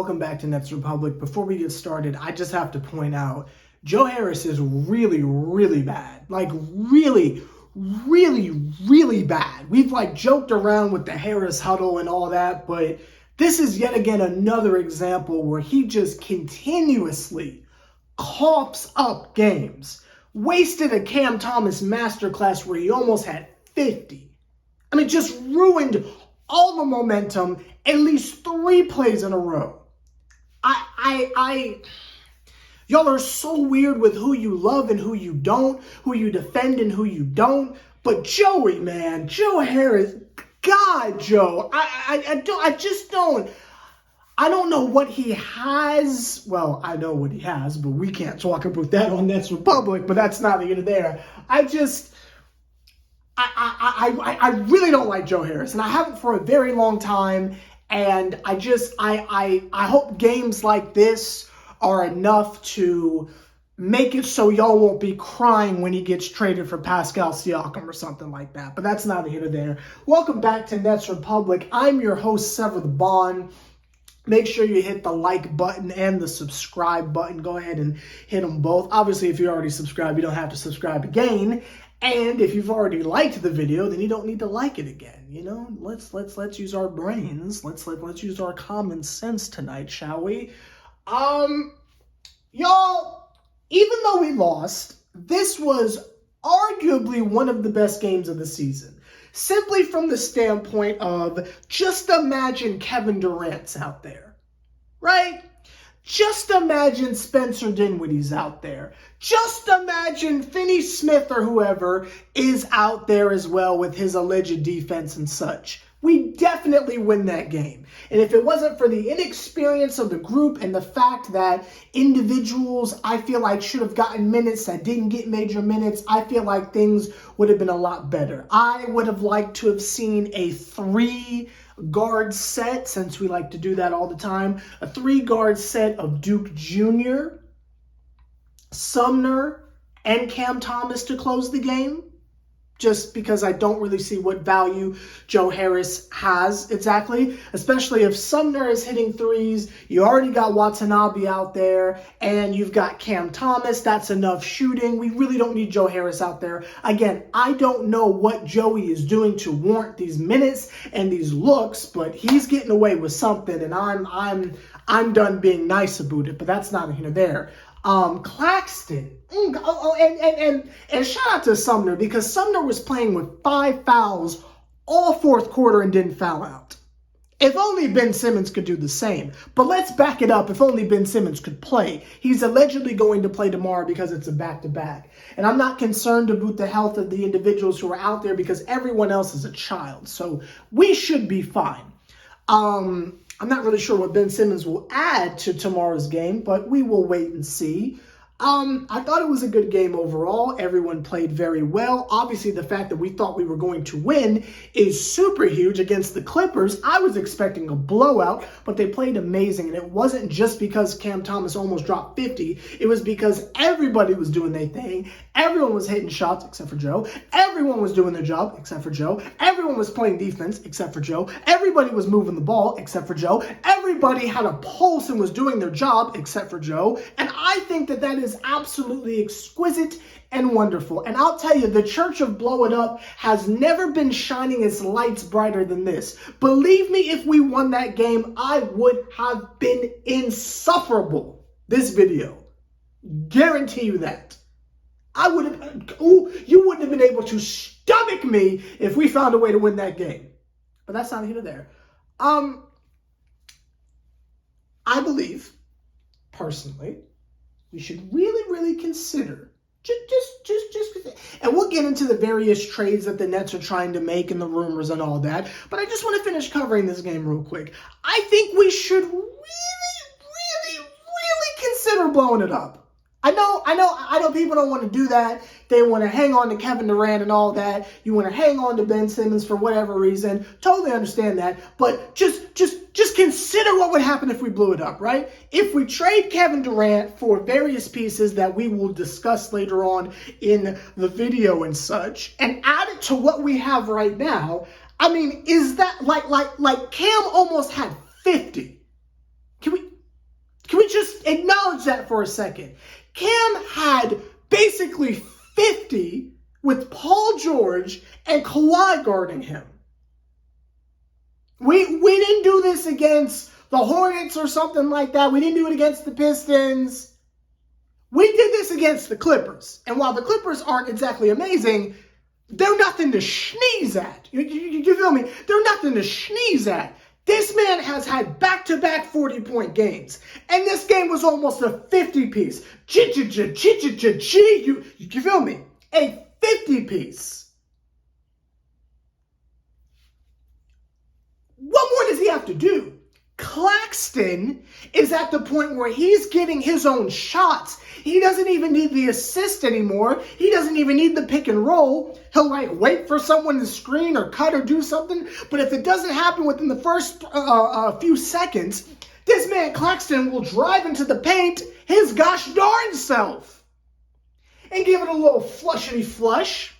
Welcome back to Nets Republic. Before we get started, I just have to point out, Joe Harris is really bad. Like really bad. We've joked around with the Harris huddle and all that, but this is yet again another example where he just continuously coughs up games. Wasted a Cam Thomas masterclass where he almost had 50. I mean, just ruined all the momentum at least 3 plays in a row. Y'all are so weird with who you love and who you don't, who you defend and who you don't. But Joey, man, Joe Harris, God, Joe, I don't know what he has. Well, I know what he has, but we can't talk about that on Nets Republic, but that's not here or there. I really don't like Joe Harris, and I haven't for a very long time. And I hope games like this are enough to make it so y'all won't be crying when he gets traded for Pascal Siakam or something like that. But that's not here or there. Welcome back to Nets Republic. I'm your host, Sever the Bond. Make sure you hit the like button and the subscribe button. Go ahead and hit them both. Obviously, if you're already subscribed, you don't have to subscribe again. And if you've already liked the video, then you don't need to like it again. You know, let's use our brains. Let's use our common sense tonight, shall we? Y'all, even though we lost, this was arguably one of the best games of the season. Simply from the standpoint of just imagine Kevin Durant's out there, right? Just imagine Spencer Dinwiddie's out there. Just imagine Finney Smith or whoever is out there as well with his alleged defense and such. We definitely win that game. And if it wasn't for the inexperience of the group and the fact that individuals I feel like should have gotten minutes that didn't get major minutes, I feel like things would have been a lot better. I would have liked to have seen a 3-guard set, since we like to do that all the time. A 3-guard set of Duke Jr., Sumner, and Cam Thomas to close the game. Just because I don't really see what value Joe Harris has exactly, especially if Sumner is hitting threes. You already got Watanabe out there, and you've got Cam Thomas. That's enough shooting. We really don't need Joe Harris out there. Again, I don't know what Joey is doing to warrant these minutes and these looks, but he's getting away with something, and I'm done being nice about it. But that's not here nor there. Claxton. And shout out to Sumner, because Sumner was playing with 5 fouls all fourth quarter and didn't foul out. If only Ben Simmons could do the same. But let's back it up. If only Ben Simmons could play. He's allegedly going to play tomorrow because it's a back-to-back. And I'm not concerned about the health of the individuals who are out there because everyone else is a child. So we should be fine. I'm not really sure what Ben Simmons will add to tomorrow's game, but we will wait and see. I thought it was a good game overall. Everyone played very well. Obviously, the fact that we thought we were going to win is super huge against the Clippers. I was expecting a blowout, but they played amazing. And it wasn't just because Cam Thomas almost dropped 50. It was because everybody was doing their thing. Everyone was hitting shots except for Joe. Everyone was doing their job except for Joe. Everyone was playing defense except for Joe. Everybody was moving the ball except for Joe. Everybody had a pulse and was doing their job except for Joe. And I think that is absolutely exquisite and wonderful. And I'll tell you, the Church of Blow It Up has never been shining its lights brighter than this. Believe me, if we won that game, I would have been insufferable this video. Guarantee you that. You wouldn't have been able to stomach me if we found a way to win that game. But that's not here or there. I believe, personally, we should really consider, and we'll get into the various trades that the Nets are trying to make and the rumors and all that, but I just want to finish covering this game real quick. I think we should really consider blowing it up. I know people don't want to do that. They want to hang on to Kevin Durant and all that. You want to hang on to Ben Simmons for whatever reason. Totally understand that. But just consider what would happen if we blew it up, right? If we trade Kevin Durant for various pieces that we will discuss later on in the video and such, and add it to what we have right now, I mean, is that like Cam almost had 50? Can we just acknowledge that for a second. Cam had basically 50 with Paul George and Kawhi guarding him. We didn't do this against the Hornets or something like that. We didn't do it against the Pistons. We did this against the Clippers. And while the Clippers aren't exactly amazing, they're nothing to sneeze at. You feel me? They're nothing to sneeze at. This man has had back-to-back 40-point games. And this game was almost a 50-piece. You feel me? A 50-piece. What more does he have to do? Claxton is at the point where he's getting his own shots. He doesn't even need the assist anymore. He doesn't even need the pick and roll. He'll wait for someone to screen or cut or do something. But if it doesn't happen within the first few seconds, this man Claxton will drive into the paint his gosh darn self and give it a little flushity flush.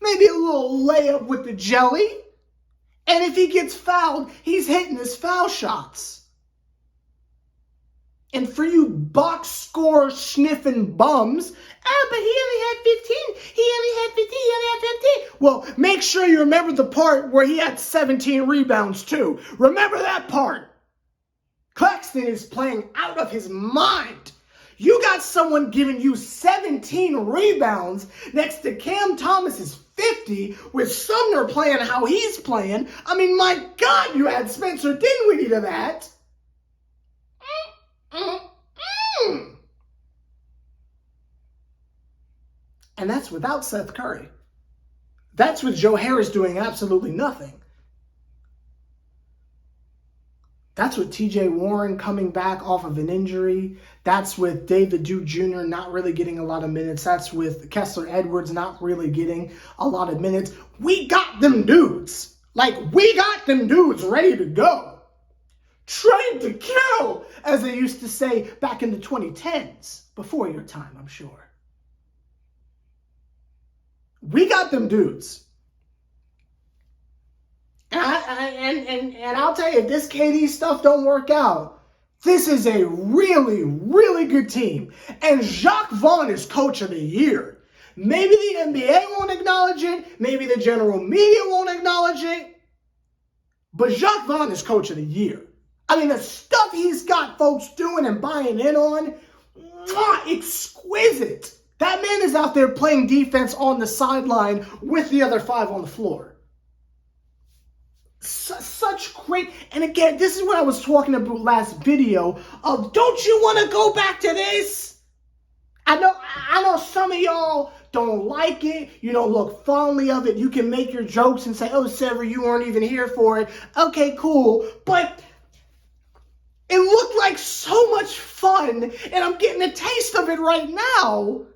Maybe a little layup with the jelly. And if he gets fouled, he's hitting his foul shots. And for you box score sniffing bums, but he only had 15. He only had 15. Well, make sure you remember the part where he had 17 rebounds too. Remember that part. Claxton is playing out of his mind. You got someone giving you 17 rebounds next to Cam Thomas's 50 with Sumner playing how he's playing. I mean, my God, you had Spencer Dinwiddie to that. And that's without Seth Curry. That's with Joe Harris doing absolutely nothing. That's with TJ Warren coming back off of an injury. That's with David Duke Jr. not really getting a lot of minutes. That's with Kessler Edwards not really getting a lot of minutes. We got them dudes. We got them dudes ready to go. Trained to kill, as they used to say back in the 2010s. Before your time, I'm sure. We got them dudes. And I'll tell you, if this KD stuff don't work out, this is a really, really good team. And Jacques Vaughn is coach of the year. Maybe the NBA won't acknowledge it. Maybe the general media won't acknowledge it. But Jacques Vaughn is coach of the year. I mean, the stuff he's got folks doing and buying in on, exquisite. That man is out there playing defense on the sideline with the other 5 on the floor. Such great, and again, this is what I was talking about last video of, don't you want to go back to this? I know some of y'all don't like it. You don't look fondly of it. You can make your jokes and say, oh, Sever, you weren't even here for it. Okay, cool. But it looked like so much fun, and I'm getting a taste of it right now.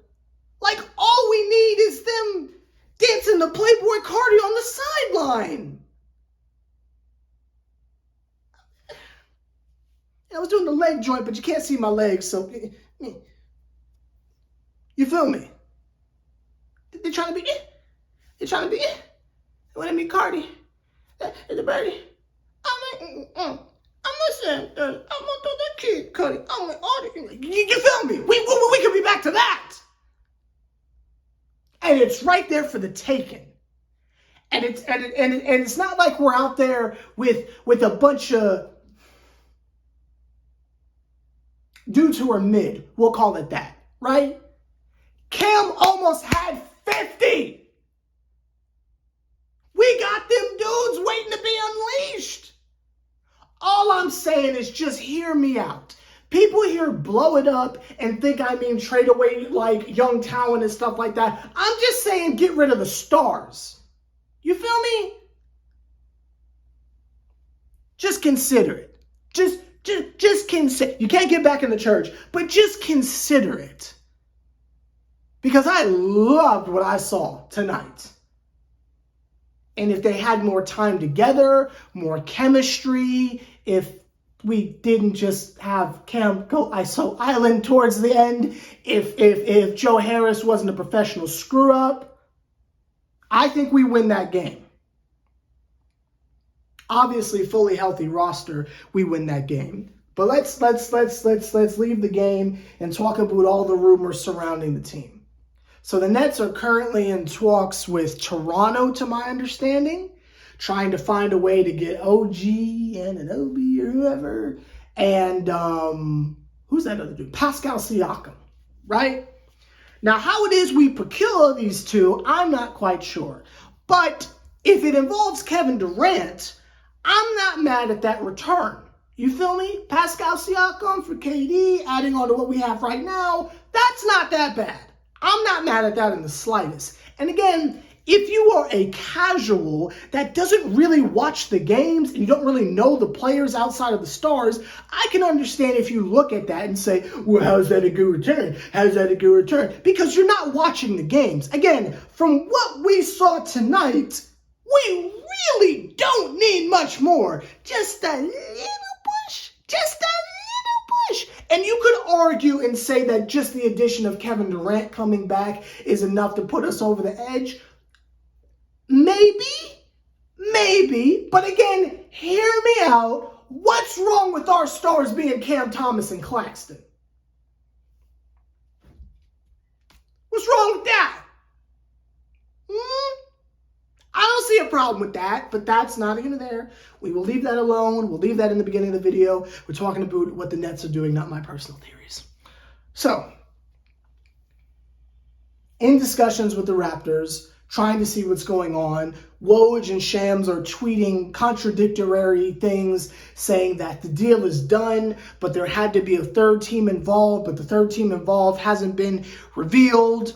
All we need is them dancing the Playboy Cardi on the sideline. I was doing the leg joint, but you can't see my legs, so you feel me? They're trying to be They want to be Cardi. The birdie. I'm not saying that. I'm not that kid, Cardi. I'm like, you feel me? We could be back to that. And it's right there for the taking. And it's not like we're out there with a bunch of dudes who are mid, we'll call it that, right? Cam almost had 50. We got them dudes waiting to be unleashed. All I'm saying is just hear me out. People here blow it up and think I mean trade away young talent and stuff like that. I'm just saying get rid of the stars. You feel me? Just consider it. Just consider. You can't get back in the church, but just consider it. Because I loved what I saw tonight. And if they had more time together, more chemistry, if we didn't just have Cam go ISO Island towards the end, if Joe Harris wasn't a professional screw-up, I think we win that game. Obviously, fully healthy roster, we win that game. But let's leave the game and talk about all the rumors surrounding the team. So the Nets are currently in talks with Toronto, to my understanding, trying to find a way to get OG and an OB or whoever. And who's that other dude? Pascal Siakam, right? Now, how it is we procure these two, I'm not quite sure. But if it involves Kevin Durant, I'm not mad at that return. You feel me? Pascal Siakam for KD, adding on to what we have right now, that's not that bad. I'm not mad at that in the slightest. And again, if you are a casual that doesn't really watch the games and you don't really know the players outside of the stars, I can understand if you look at that and say, well, how's that a good return? How's that a good return? Because you're not watching the games. Again, from what we saw tonight, we really don't need much more. Just a little push. Just a little push. And you could argue and say that just the addition of Kevin Durant coming back is enough to put us over the edge. Maybe, but again, hear me out. What's wrong with our stars being Cam Thomas and Claxton? What's wrong with that? I don't see a problem with that, but that's not even there. We will leave that alone. We'll leave that in the beginning of the video. We're talking about what the Nets are doing, not my personal theories. So, in discussions with the Raptors, trying to see what's going on, Woj and Shams are tweeting contradictory things, saying that the deal is done, but there had to be a third team involved, but the third team involved hasn't been revealed.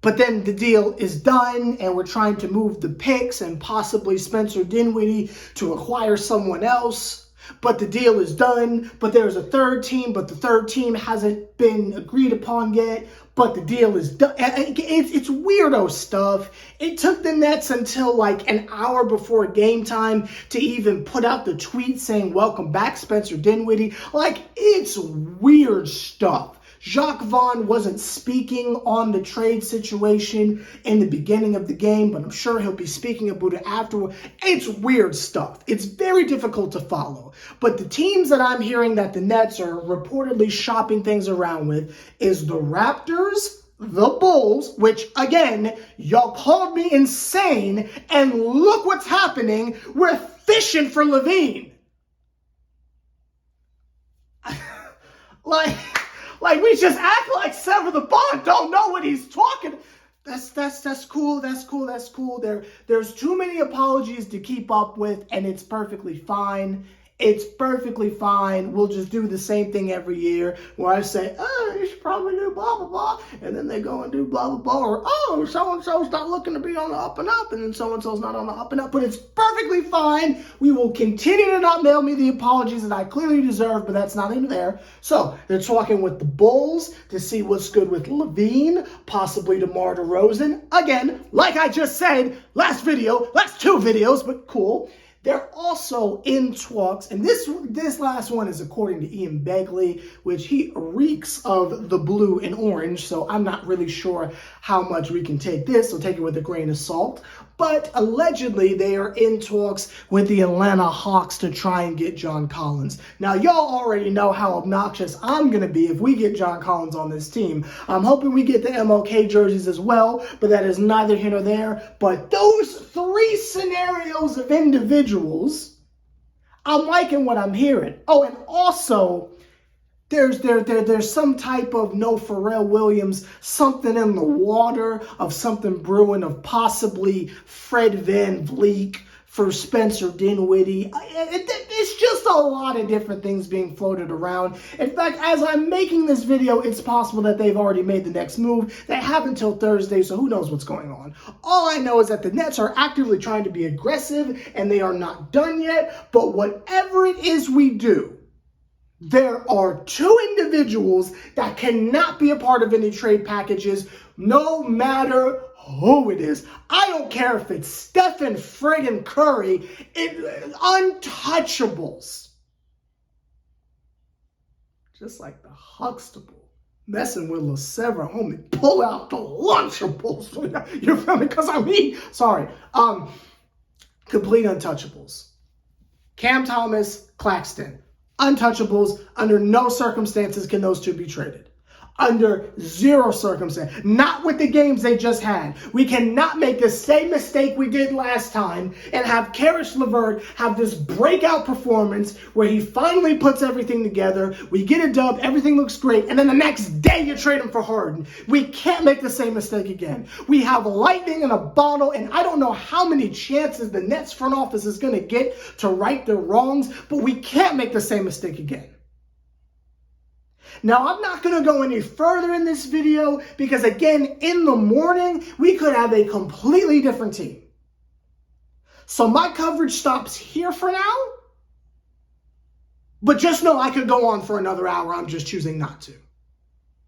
But then the deal is done, and we're trying to move the picks and possibly Spencer Dinwiddie to acquire someone else. But the deal is done, but there's a third team, but the third team hasn't been agreed upon yet. But the deal is done. It's weirdo stuff. It took the Nets until like an hour before game time to even put out the tweet saying, welcome back, Spencer Dinwiddie. Like, it's weird stuff. Jacques Vaughn wasn't speaking on the trade situation in the beginning of the game, but I'm sure he'll be speaking about it afterward. It's weird stuff. It's very difficult to follow. But the teams that I'm hearing that the Nets are reportedly shopping things around with is the Raptors, the Bulls, which, again, y'all called me insane, and look what's happening. We're fishing for Levine. Like we just act like Sever the Bond don't know what he's talking. That's cool. There's too many apologies to keep up with, and it's perfectly fine. It's perfectly fine. We'll just do the same thing every year where I say, oh, you should probably do blah, blah, blah. And then they go and do blah, blah, blah. Or, oh, so-and-so's not looking to be on the up and up. And then so-and-so's not on the up and up. But it's perfectly fine. We will continue to not mail me the apologies that I clearly deserve, but that's not even there. So they're talking with the Bulls to see what's good with Levine, possibly DeMar DeRozan. Again, like I just said, last two videos, but cool. They're also in talks, and this last one is according to Ian Begley, which he reeks of the blue and orange, so I'm not really sure how much we can take this, so take it with a grain of salt. But allegedly, they are in talks with the Atlanta Hawks to try and get John Collins. Now, y'all already know how obnoxious I'm going to be if we get John Collins on this team. I'm hoping we get the MLK jerseys as well, but that is neither here nor there. But those three scenarios of individuals, I'm liking what I'm hearing. Oh, and also, there's some type of no Pharrell Williams, something in the water of something brewing of possibly Fred VanVleet for Spencer Dinwiddie. It's just a lot of different things being floated around. In fact, as I'm making this video, it's possible that they've already made the next move. They have until Thursday, so who knows what's going on. All I know is that the Nets are actively trying to be aggressive, and they are not done yet. But whatever it is we do, there are two individuals that cannot be a part of any trade packages, no matter who it is. I don't care if it's Stephen friggin' Curry. Untouchables. Just like the Huxtable messing with LeSevre, homie. Pull out the Lunchables. You feel me? Because I'm eating. Sorry. Complete untouchables. Cam Thomas, Claxton. Untouchables. Under no circumstances can those two be traded. Under zero circumstance. Not with the games they just had. We cannot make the same mistake we did last time and have Karis LeVert have this breakout performance where he finally puts everything together. We get a dub, everything looks great, and then the next day you trade him for Harden. We can't make the same mistake again. We have lightning in a bottle, and I don't know how many chances the Nets front office is going to get to right their wrongs, but we can't make the same mistake again. Now, I'm not going to go any further in this video because, again, in the morning, we could have a completely different team. So my coverage stops here for now. But just know I could go on for another hour. I'm just choosing not to.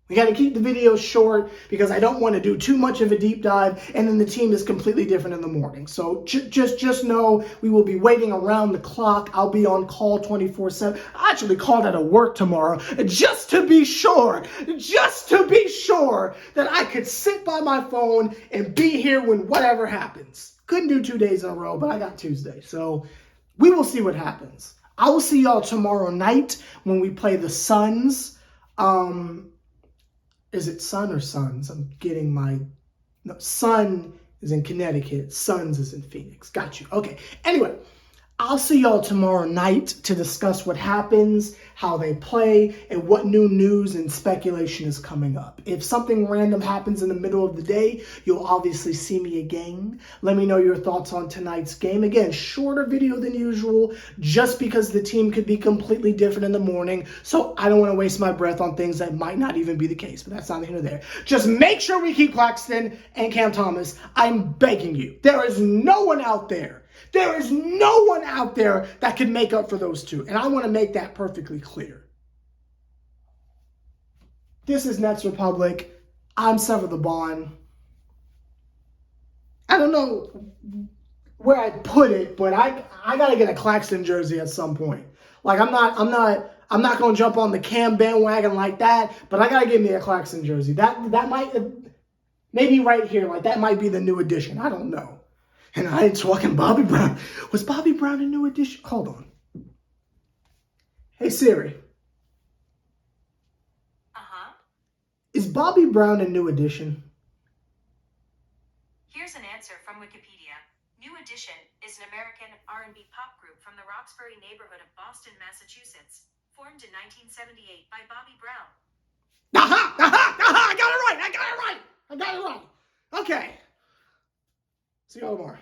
We got to keep the video short because I don't want to do too much of a deep dive, and then the team is completely different in the morning. So just know we will be waiting around the clock. I'll be on call 24/7. I actually called out of work tomorrow just to be sure that I could sit by my phone and be here when whatever happens. Couldn't do 2 days in a row, but I got Tuesday. So we will see what happens. I will see y'all tomorrow night when we play the Suns. Is it Sun or Suns? I'm getting my... No, Sun is in Connecticut. Suns is in Phoenix. Got you. Okay. Anyway, I'll see y'all tomorrow night to discuss what happens, how they play, and what new news and speculation is coming up. If something random happens in the middle of the day, you'll obviously see me again. Let me know your thoughts on tonight's game. Again, shorter video than usual, just because the team could be completely different in the morning, so I don't want to waste my breath on things that might not even be the case, but that's neither here nor there. Just make sure we keep Claxton and Cam Thomas. I'm begging you. There is no one out there that can make up for those two. And I want to make that perfectly clear. This is Nets Republic. I'm Sever the Bond. I don't know where I put it, but I gotta get a Claxton jersey at some point. Like I'm not gonna jump on the Cam bandwagon like that, but I gotta get me a Claxton jersey. That might maybe right here, like that might be the new edition. I don't know. And I ain't talking Bobby Brown. Was Bobby Brown a new edition? Hold on. Hey, Siri. Is Bobby Brown a new edition? Here's an answer from Wikipedia. New Edition is an American R&B pop group from the Roxbury neighborhood of Boston, Massachusetts, formed in 1978 by Bobby Brown. I got it right. Okay. See y'all tomorrow.